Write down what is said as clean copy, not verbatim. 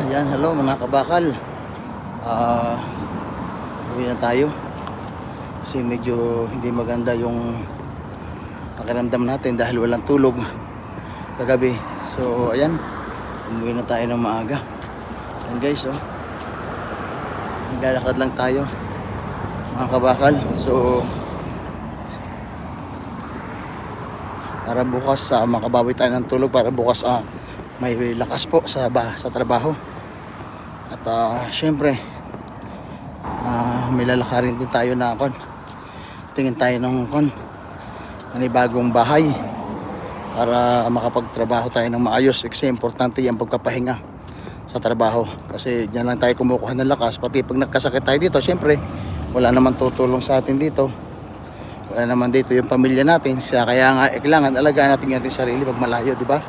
Yan, hello mga kabakal. Uwi na tayo. Kasi medyo hindi maganda yung pakiramdam natin dahil walang tulog kagabi. So, ayan. Umuwi na tayo ng maaga. Ayan guys, oh. Naglalakad lang tayo mga kabakal. So, para bukas makabawi tayo ng tulog, para bukas may lakas po sa trabaho. At syempre may lalakarin din tayo na tingin tayo ng bagong bahay para makapagtrabaho tayo ng maayos. Kasi importante yung pagpapahinga sa trabaho, kasi dyan lang tayo kumukuha ng lakas. Pati pag nagkasakit tayo dito, syempre wala naman tutulong sa atin dito, wala naman dito yung pamilya natin. Kaya nga kailangan alagaan natin yung ating sarili pag malayo, di ba?